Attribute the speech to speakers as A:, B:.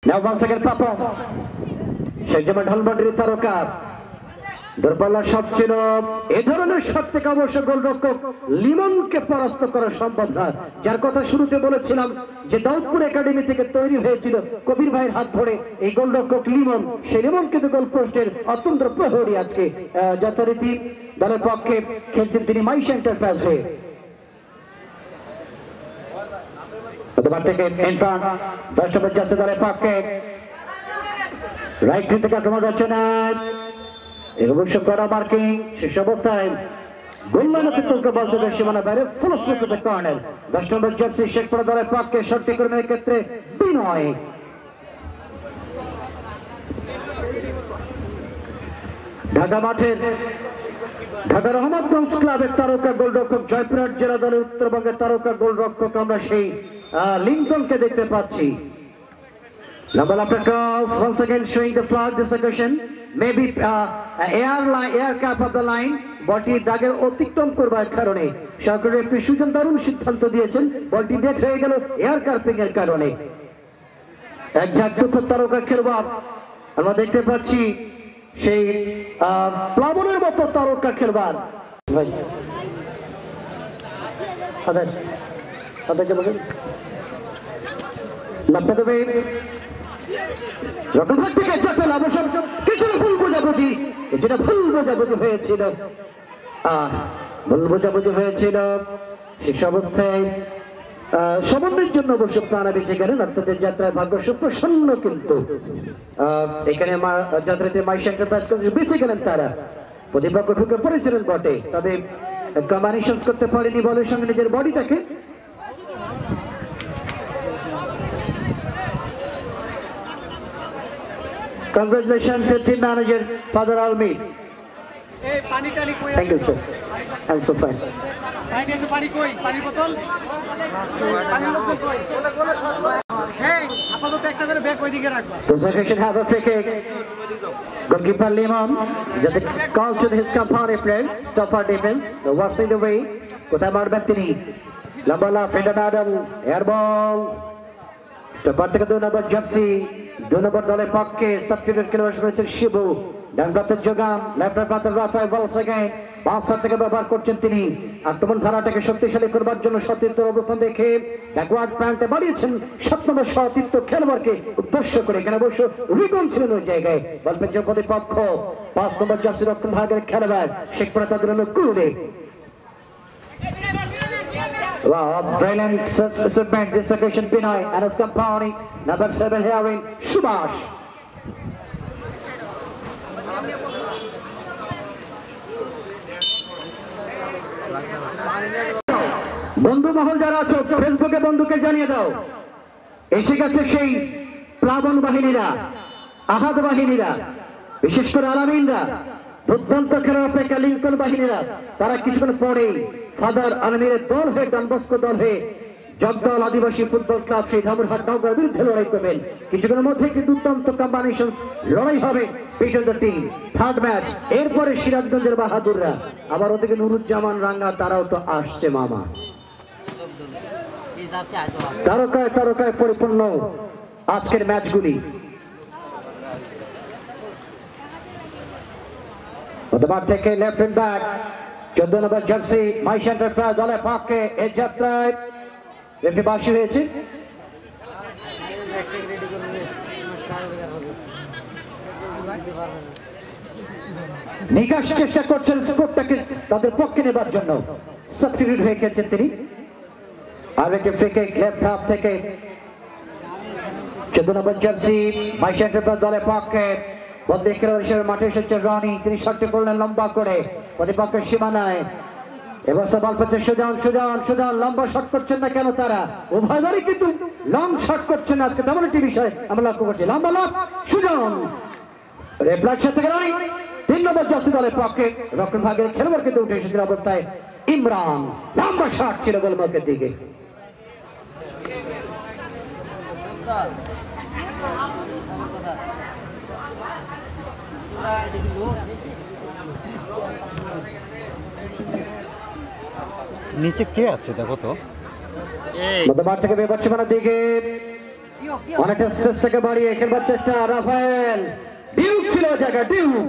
A: Now once again Papa সেই যেমন ঢালমাটির তারকা দুর্বলা শট ছিল এই ধরনের শট থেকে অবশ্য গোলরক্ষক লিমনকে পরাস্ত করা সম্ভব নয়, যার কথা শুরুতে বলেছিলাম যে দাউদপুর একাডেমি থেকে তৈরি হয়েছিল কবির ভাইয়ের হাত ধরে এই গোলরক্ষক লিমন, সেই লিমন কিন্তু গোল পোস্টের অত্যন্ত প্রহরী আজকে যথারীতি দলের পক্ষে খেলছেন তিনি মাইশা এন্টারপ্রাইজ হয়ে। থেকে ইনফ্রান্ট 10 নম্বর যাচ্ছে দলের পক্ষে রাইট থেকে আক্রমণ করছে না অবশ্য করা মার্কিং শেষ অবস্থায় সীমানা বাইরে ফুল স্পিডে কর্নার 10 নম্বর জার্সি শেখপুরা দলের পক্ষে শটটি কর্মের ক্ষেত্রে বিনয় ঢাকা মাঠের ঢাকা রহমতগঞ্জ ক্লাবের তারকা গোলরক্ষক জয়পুরহাট জেলা দলের উত্তরবঙ্গের তারকা গোলরক্ষক আমরা সেই লিঙ্কনকে দেখতে পাচ্ছি। Number of cross once again showing the flag this occasion maybe air cap of the line বলটি দাগের অতিক্রম করবার কারণে সরকারি একটি সুজন দারুণ সিদ্ধান্ত দিয়েছেন, বলটি ডেট হয়ে গেল এয়ার কার্পিং এর কারণে। এক জাতীয় তারকা খেলোয়াড় আমরা দেখতে পাচ্ছি সেই প্লাবনের মতো তারকা খেলোয়াড় ভুল বোঝাবুঝি হয়েছিল শেষ অবস্থায় সমন্বয়ের জন্য অবশ্য প্রাণা বেঁচে গেলেন, অর্থাৎ যাত্রায় ভাগ্য সুপ্রসন্ন, কিন্তু এখানে যাত্রাতে মাইশা এন্টারপ্রাইজ বেঁচে গেলেন তারা। প্রতিপক্ষ ঢুকে পড়েছিলেন বটে, তবে কম্বিনেশন করতে পারেনি বলের সঙ্গে নিজের বডিটাকে। Congratulations to team manager Father Almi.
B: Hey, pani tali koi?
A: Thank you, sir. I'm so fine.
B: Pani এসে pani koi? Pani বোতল? Pani বোতল koi? Hey, আপাতত একটা করে ব্যাগ ওই দিকে রাখবা।
A: Possession have a free kick. Goalkeeper Limon just call to his company friend. Stop our defense. The works in the way. কোথায় মারবেন তিনি? লম্বা লাফ ফেন্ডার ম্যাডাম এয়ার বল। স্টপার থেকে 2 নম্বর জার্সি 2 নম্বর দলের পক্ষে সাবস্টিটিউট খেলোয়াড় রয়েছেন শিবু। ডান প্রান্তের যোগান লেফট প্রান্তের রাফায়েল বল থেকে পাঁচ থেকে ব্যবহার করছেন তিনি আক্রমণ ধারাটাকে শক্তিশালী করবার জন্য সতীর্থ অবস্থান দেখে ব্যাকওয়ার্ড প্যান্টে বাড়িয়েছেন 7 নম্বর সতীর্থ খেলোয়াড়কে উদ্দেশ্য করে। এখানে অবশ্য রিকন ছিলেন ওই জায়গায় বল পেয়েছে প্রতিপক্ষ 5 নম্বর জার্সি রক্ষণ ভাগের খেলোয়াড় শেখপুরা তাদের কুড়ে। Wow, brilliant segment this occasion Binoy and his company number 7 here in Subhash. বন্ধু মহল যারা আছো ফেসবুকে বন্ধুকে জানিয়ে দাও এসে গেছে সেই প্লাবন বাহিনীরা, আহাদ বাহিনীরা, বিশেষ করে আলামিনরা, দুর্দান্ত খেলার অপেক্ষা লিঙ্কন বাহিনীরা। তারা কিছুক্ষণ পরেই ফাদার আলমীরের দল হয়ে ডনবস্কো দল হয়ে জগদল আদিবাসী ফুটবল ক্লাব সেই ধামুরহাট নওগাঁর বিরুদ্ধে লড়াই করবেন। কিছুক্ষণের মধ্যে একটি দুর্দান্ত কম্বিনেশন লড়াই হবে between the team. Third match এরপরে সিরাজগঞ্জের বাহাদুররা, আবার ওদিকে নুরুজ্জামান রাঙ্গা তারাও তো আসছে মামা। তারকায় তারকায় পরিপূর্ণ আজকের ম্যাচগুলি। মাঠ থেকে লেফট উইং ব্যাক 14 নম্বর জার্সি মাইশা এন্টারপ্রাইজ দলের পক্ষে এই যাত্রায় রেফারি বাঁশি হয়েছে। নিকাশ চেষ্টা করছেন স্কোরটাকে তাদের পক্ষে নেবার জন্য, সাবস্টিটিউট হয়ে খেলছেন তিনি। আর একটি ফ্রি কিক লেফট হাফ থেকে 14 নম্বর জার্সি মাইশা এন্টারপ্রাইজ দলের পক্ষে বদলি খেলোয়াড় হিসেবে মাঠে এসেছে রনি, তিনি শটটি করলেন লম্বা করে প্রতিপক্ষের সীমানায়। এবছর বল পেয়েছে সুজন, সুজন সুজন লম্বা শট করছেন না কেন তারা? উভয়বারই কিন্তু লং শট করছেন আজকে, তেমন একটি বিষয় আমরা লক্ষ্য করছি। লম্বা লক সুজন রেপ্লাইয়ের সাথে রনি 3 নম্বর জার্সি দলের পক্ষে রক্ষণ ভাগের খেলোয়াড় কিন্তু উঠে এসেছিল অবস্থায় ইমরান, লম্বা শট ছিল গোলমুখের দিকে।
C: নিচে কে আছে দেখো তো।
A: মধ্যমাঠ থেকে বিপদ সীমানার দিকে অনেকটা স্পেসটাকে বাড়িয়ে খেলবার চেষ্টা রাফায়েল ডিউক ছিল জায়গা ডিউক